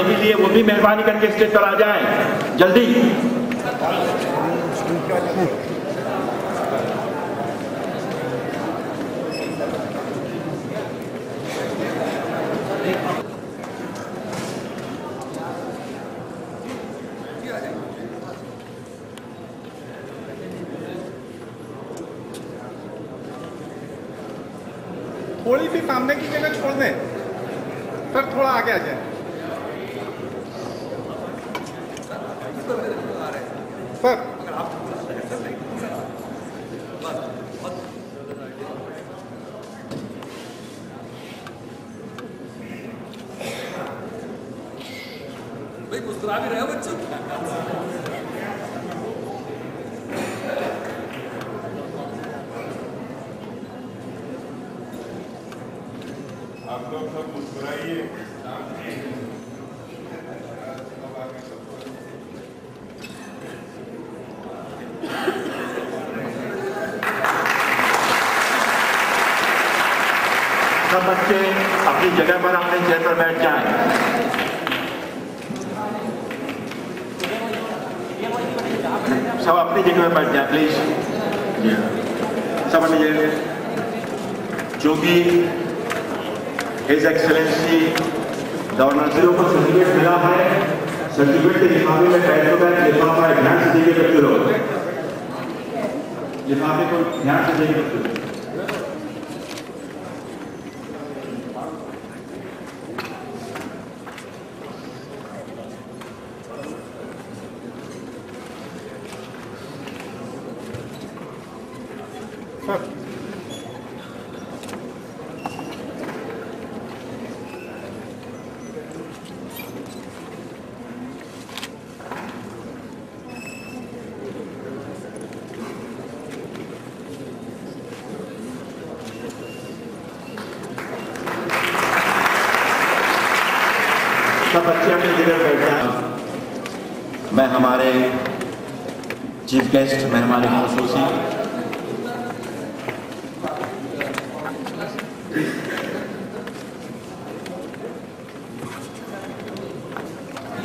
नहीं लिए वो भी मेहरबानी करके स्टेज पर आ जाएं जल्दी। थोड़ी सी सामने की जगह छोड़ दें सर, थोड़ा आगे आ जाए सर। भाई मुस्कुरा भी रहे हो बच्चों। आप लोग सब मुस्कुराइए। सब बच्चे अपनी जगह पर अपने चेयर पर बैठ जाएं। सब अपनी जगह पर बैठ जाएं प्लीज। सब अपनी जगह। जो भी हिज एक्सेलेंसी गवर्नर को सर्टिफिकेट मिला है, सर्टिफिकेट के लिफाफे में पैसों का लिफाफा है, ध्यान से देखिए बच्चे लोग, लिफाफे को ध्यान से देखिए बच्चे लोग। सब बच्चे अपनी जगह बैठ जाएं। मैं हमारे चीफ गेस्ट मेहमान खुसूसी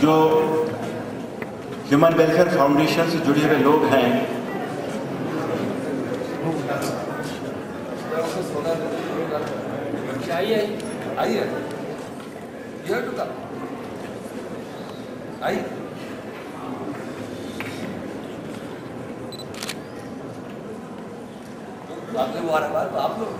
जो ह्यूमन वेलफेयर फाउंडेशन से जुड़े हुए लोग हैं, आइए आई आपने मुबारकबाद तो आप लोग।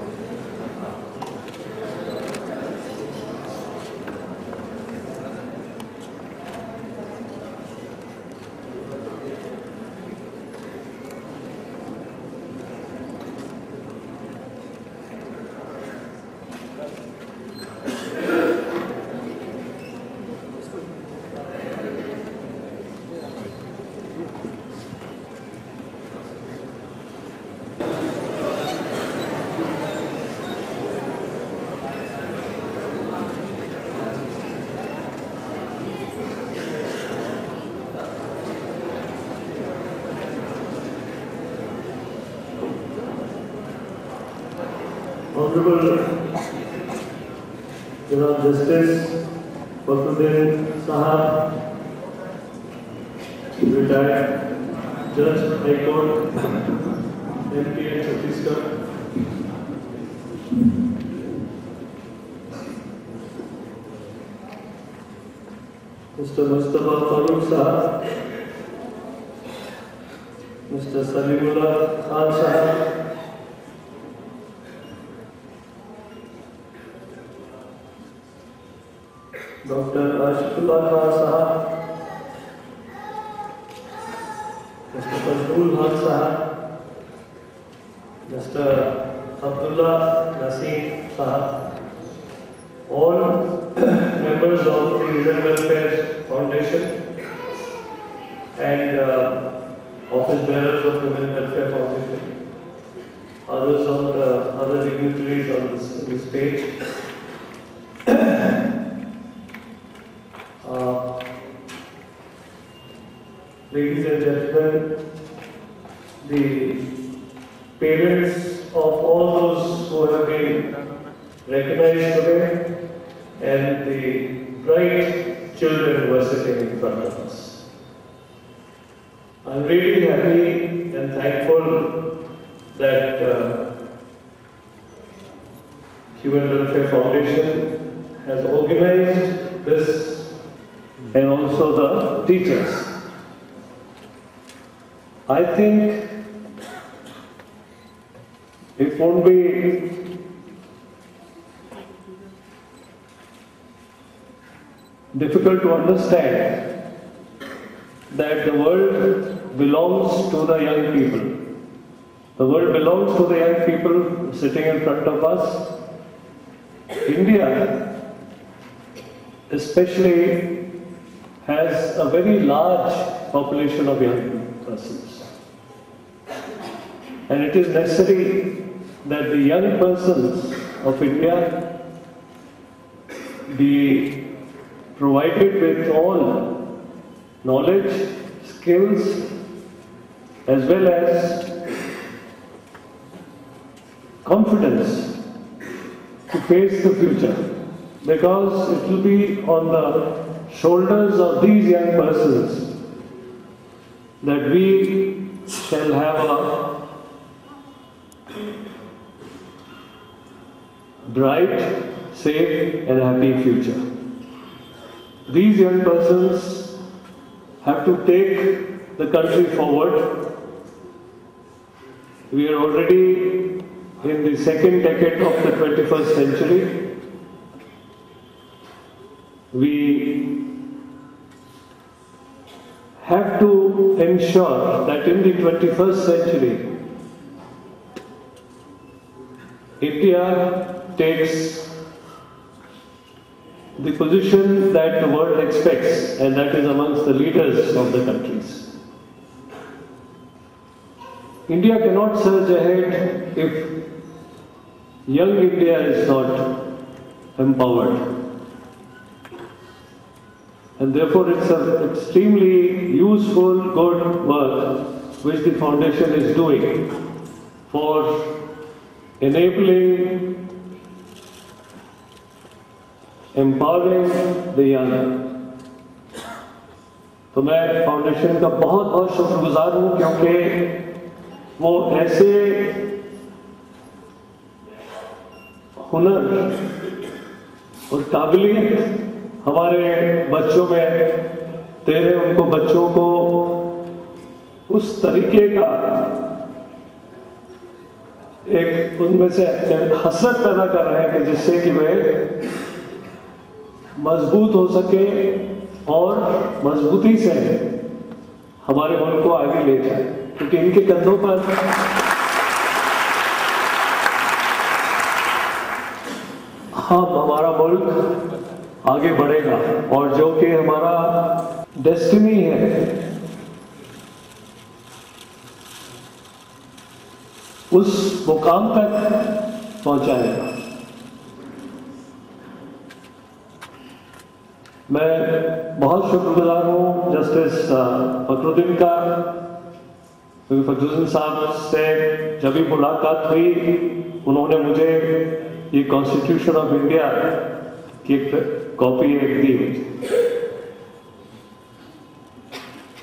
Honorable Janaab Justice Fakhruddin Sahab, retired Judge High Court, MP and Chhattisgarh, Mr. Mustafa Farooq Sahab, Mr. Salimullah Khan Sahab, Dr. Ashifullah Khan Sahab, Mr. Fazlul Khan Sahab, Mr. Abdullah Naseem Sahab, all members of the Human Welfare Foundation and office bearers of Human Welfare Foundation, others on the other dignitaries on this stage. Ladies and gentlemen, the parents of all those who have been recognized today and the bright children who are sitting in front of us. I'm really happy and thankful that Human Welfare Foundation has organized this, and also the teachers. I think it won't be difficult to understand that the world belongs to the young people. The world belongs to the young people sitting in front of us. India especially has a very large population of young persons. And it is necessary that the young persons of India be provided with all knowledge, skills, as well as confidence to face the future, because it will be on the shoulders of these young persons that we shall have a bright, safe and happy future. These young persons have to take the country forward. We are already in the second decade of the 21st century. We have to ensure that in the 21st century, India takes the position that the world expects, and that is amongst the leaders of the countries. India cannot surge ahead if young India is not empowered. And therefore it's an extremely useful, good work which the foundation is doing for enabling, empowering the young. तो मैं foundation का बहुत बहुत शुक्रगुजार हूँ, क्योंकि वो ऐसे हुनर और काबिलियत हमारे बच्चों में दे रहे, उनको बच्चों को उस तरीके का एक उनमें से हसरत पैदा कर रहे हैं कि जिससे कि वे मजबूत हो सके और मजबूती से हमारे मुल्क को आगे ले जाए, क्योंकि इनके कंधों पर हमारा मुल्क आगे बढ़ेगा, और जो कि हमारा डेस्टिनी है उस मुकाम तक पहुंचाएगा। मैं बहुत शुक्रगुजार हूँ जस्टिस फखरुद्दीन का, क्योंकि फखरुद्दीन साहब से जब भी मुलाकात हुई उन्होंने मुझे ये कॉन्स्टिट्यूशन ऑफ इंडिया की एक कॉपी एक दी।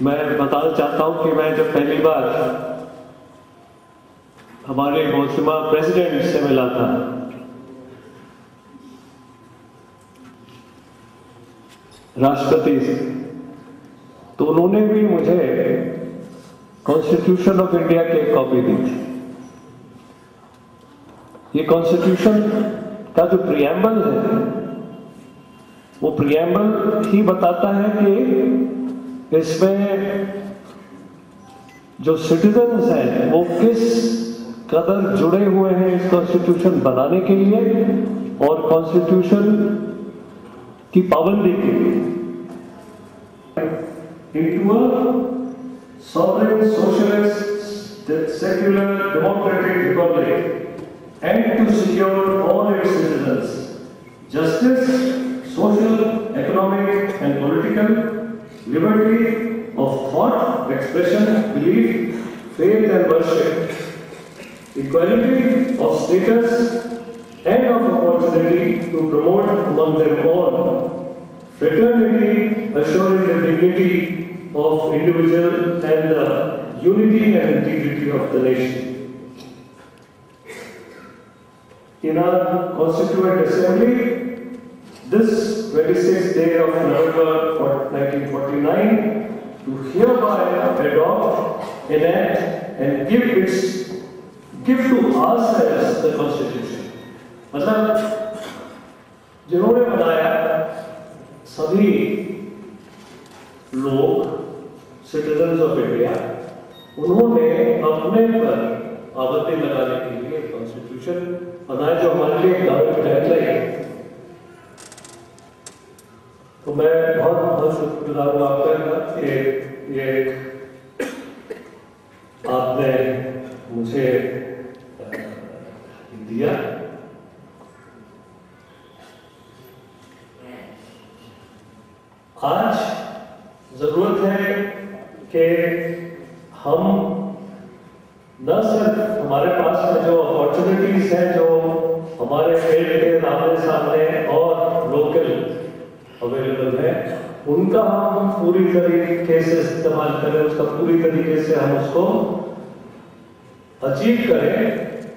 मैं बताना चाहता हूँ कि मैं जब पहली बार हमारे मौजूदा प्रेसिडेंट से मिला था, राष्ट्रपति से, तो उन्होंने भी मुझे कॉन्स्टिट्यूशन ऑफ इंडिया की एक कॉपी दी थी। ये कॉन्स्टिट्यूशन का जो प्रियम्बल है, वो प्रियम्बल ही बताता है कि इसमें जो सिटीजन्स हैं वो किस कदर जुड़े हुए हैं इस कॉन्स्टिट्यूशन बनाने के लिए और कॉन्स्टिट्यूशन की पाबंदी के लिए। Into a sovereign, socialist, secular, democratic republic, and to secure all its citizens justice, social, economic, and political liberty of thought, expression, belief, faith, and worship, equality of status and of opportunity to promote among them all fraternity assuring the dignity of individual and the unity and integrity of the nation. In our Constituent Assembly, this 26th day of November 1949, to hereby adopt, enact and give to ourselves the Constitution. मतलब जिन्होंने बनाया सभी लोग citizens of India, उन्होंने अपने पर पाबंदी लगाने के लिए कॉन्स्टिट्यूशन बनाया जो हमारे लिए गाइडलाइन है। तो मैं बहुत बहुत शुक्रगुजार हूँ आपका कि ये आपने मुझे दिया। आज जरूरत है कि हम न सिर्फ हमारे पास में जो अपॉर्चुनिटीज हैं जो हमारे फील्ड के सामने और लोकल अवेलेबल है, उनका हम पूरी तरीके से इस्तेमाल करें, उसका पूरी तरीके से हम उसको अचीव करें।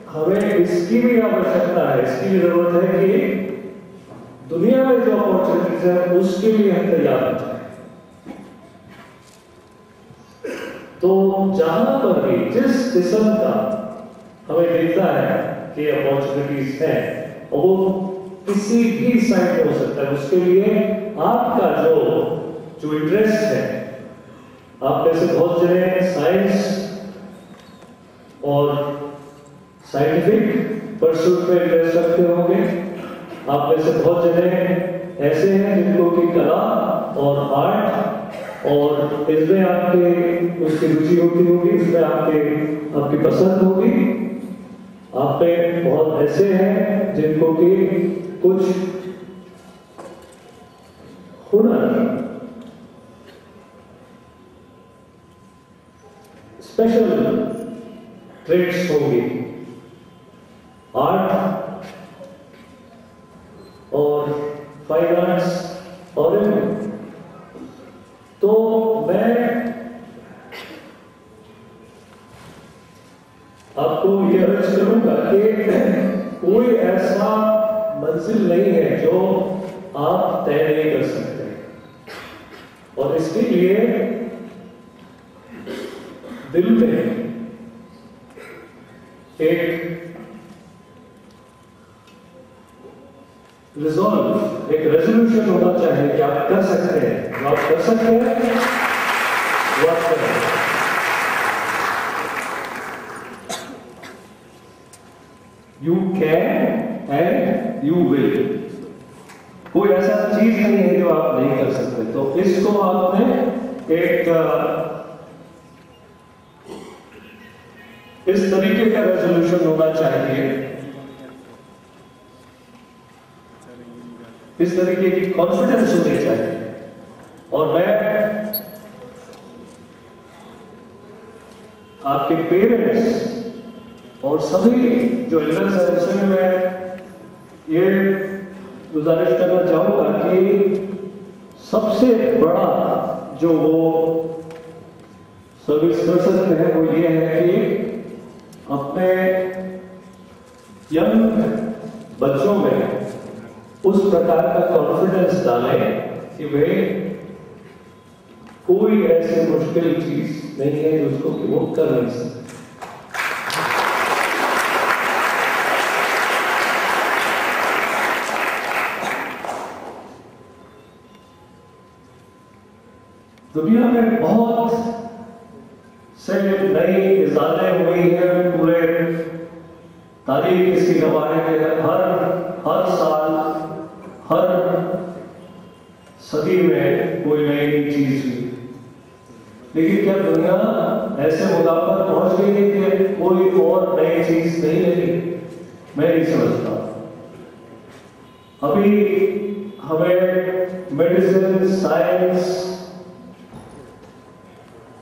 हमें इसकी भी आवश्यकता है, इसकी भी जरूरत है कि दुनिया में जो अपॉर्चुनिटीज है उसके लिए हम तैयार हो जाए। तो जहां पर भी जिस किस्म का हमें दिखता है कि अपॉर्चुनिटीज है, और वो किसी भी साइड में हो सकता है, उसके लिए आपका जो इंटरेस्ट है, आप में से बहुत जने साइंस और साइंटिफिक परसूट में इंटरेस्ट रखते होंगे, आप में से बहुत जने ऐसे हैं जिनको की कला और आर्ट और इसमें आपके उसकी रुचि होती होगी, उसमें आपकी पसंद होगी। आप में बहुत ऐसे हैं जिनको की कुछ हुनर, स्पेशल ट्रेड्स होंगी, आर्ट और फाइन आर्ट्स और तो मैं आपको ये अर्ज करूंगा कि कोई ऐसा मंजिल नहीं है जो आप तय नहीं कर सकते, और इसके लिए दिल में एक रिजॉल्व, एक रेजोल्यूशन होना चाहिए कि आप कर सकते हैं, जो आप कर सकते हैं वो आप करें। You can and you will, कोई ऐसा चीज नहीं है जो आप नहीं कर सकते। तो इसको आपने एक इस तरीके का रेजोल्यूशन होना चाहिए, इस तरीके की कॉन्फिडेंस होनी चाहिए। और मैं आपके पेरेंट्स और सभी जो एल्डर्स हैं मैं ये गुजारिश करना चाहूंगा कि सबसे बड़ा जो वो सर्विस कर सकते हैं वो ये है कि अपने यंग बच्चों में उस प्रकार का कॉन्फिडेंस डालें कि वे कोई ऐसी मुश्किल चीज नहीं है जिसको कि वो कर नहीं सकते। दुनिया में बहुत से नई इजादें हुई हैं, पूरे तारीख इसकी गवाह है कि हर साल हर सदी में कोई नई चीज हुई। लेकिन क्या दुनिया ऐसे मुकाम पर पहुंच गई है कि कोई और नई चीज नहीं लगी? मैं नहीं समझता। अभी हमें मेडिसिन, साइंस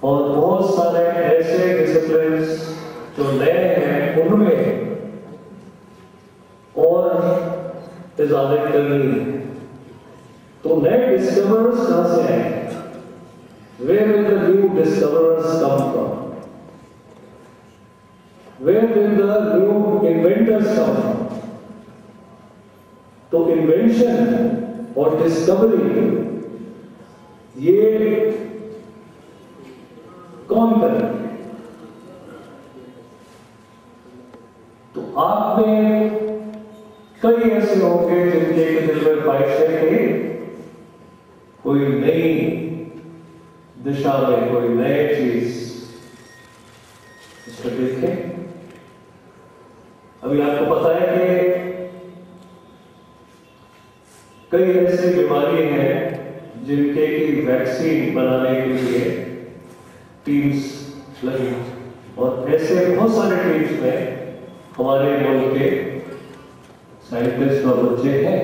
और बहुत सारे ऐसे डिसिप्लिन्स जो नए हैं उनमें और इजाफे करनी है। तो नए डिस्कवरर्स कहां से आएंगे? Where will the new discoverers come from? Where will the new inventors come from? तो इन्वेंशन और डिस्कवरी ये कौन करेंगे? तो आप में कई ऐसे होंगे जिनके दिल में ख्वाहिश है कि कोई नई दिशा में कोई नई चीज इसको देखें। अभी आपको पता है कि कई ऐसी बीमारी हैं जिनके की वैक्सीन बनाने के लिए टीम्स लगी और ऐसे बहुत सारे टीम्स में हमारे मुल्क के साइंटिस्ट और बच्चे हैं।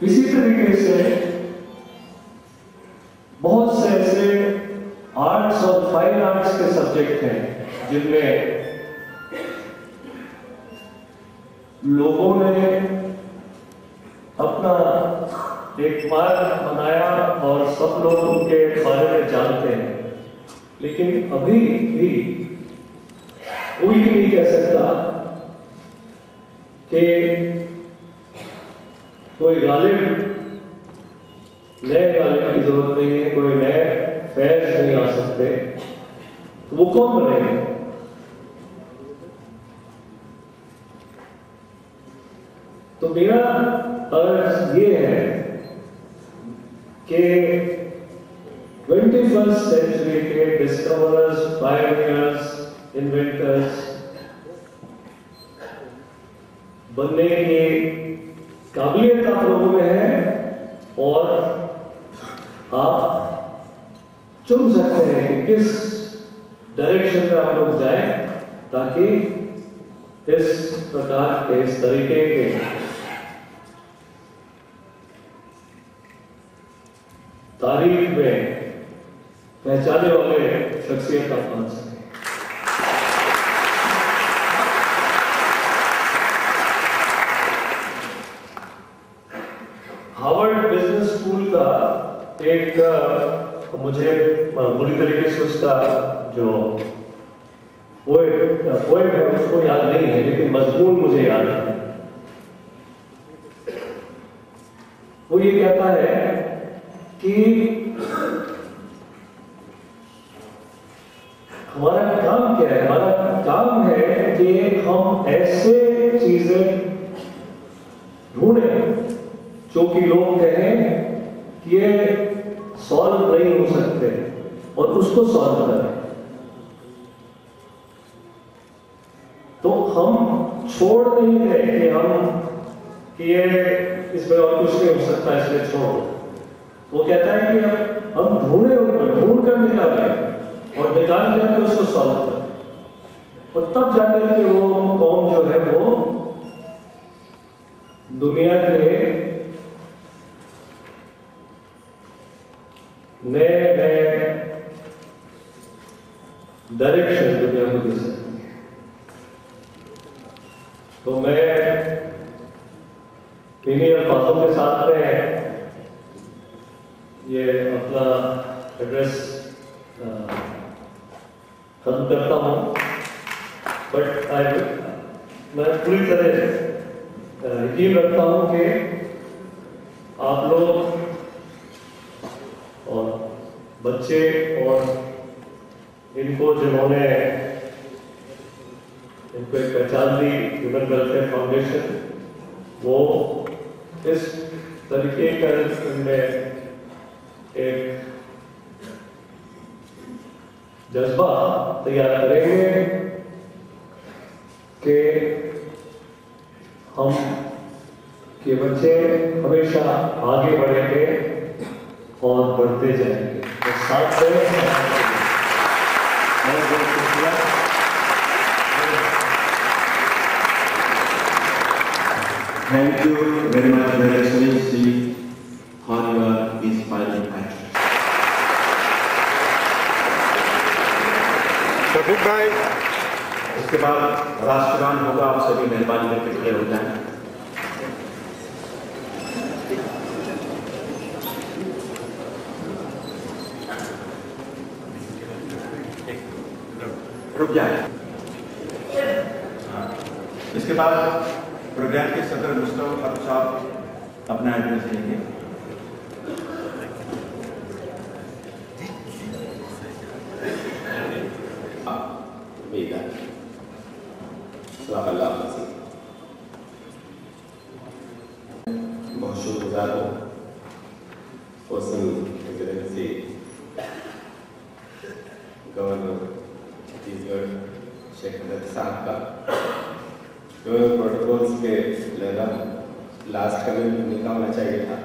इसी तरीके से बहुत से ऐसे आर्ट्स और फाइन आर्ट्स के सब्जेक्ट हैं जिनमें लोगों ने अपना एक मार्ग बनाया और सब लोग उनके बारे में जानते हैं, लेकिन अभी भी कोई नहीं कह सकता कि कोई गालिब नए गालिब की जरूरत नहीं है, कोई नए फैज नहीं आ सकते, तो वो कौन बनेंगे? तो मेरा अर्ज ये है कि 21st सेंचुरी के डिस्कवरर्स, पायनियर्स, इन्वेंटर्स बनने की काबिलियत आप लोगों में है और आप चुन सकते हैं कि किस डायरेक्शन में आप लोग जाएं ताकि इस प्रकार के इस तरीके के तारीख में पहचाने वाले शख्सियत आप बन सकें। हार्वर्ड बिजनेस स्कूल का एक मुझे बुरी तरीके से उसका जो पोएम है उसको याद नहीं है, लेकिन मजमून मुझे याद है। वो ये कहता है कि हमारा काम क्या है? हमारा काम है कि हम ऐसे चीजें ढूंढें जो कि लोग कहें कि ये सॉल्व नहीं हो सकते और उसको सॉल्व करें। तो हम छोड़ नहीं रहे कि ये इसमें और कुछ नहीं हो सकता इसलिए छोड़। वो कहता है कि हम ढूंढ कर निकालें और निकाल करके उसको सॉल्व करें और तब जाकर के वो कौम जो है वो दुनिया के नए नए डायरेक्शन दुनिया को दे सकती है। तो मैं इन्हीं अल्फाजों के साथ में ये अपना एड्रेस खत्म करता हूँ, बट मैं पूरी तरह यकीन रखता हूँ कि आप लोग और बच्चे और इनको जिन्होंने इनको एक पहचान दी ह्यूमन वेलफेयर फाउंडेशन, वो इस तरीके का में एक जज्बा तैयार करेंगे कि हम के बच्चे हमेशा आगे बढ़ेंगे और बढ़ते जाएंगे। तो साथ में Thank you very much, Your Excellency, for your inspiring action. Shafiq भाई इसके बाद राष्ट्रगान होगा, आप सभी मेहरबानी करके खड़े हो जाएं। रुक जाए। इसके बाद प्रोग्राम के सदर मुस्तफा फरूख साहब अपना एड्रेस देंगे। बहुत शुक्रगुजार हूँ person excellency governor Chhattisgarh Sheikh Datt साहब का, जो प्रोटोकॉल्स के लगा लास्ट का भी निकालना चाहिए था।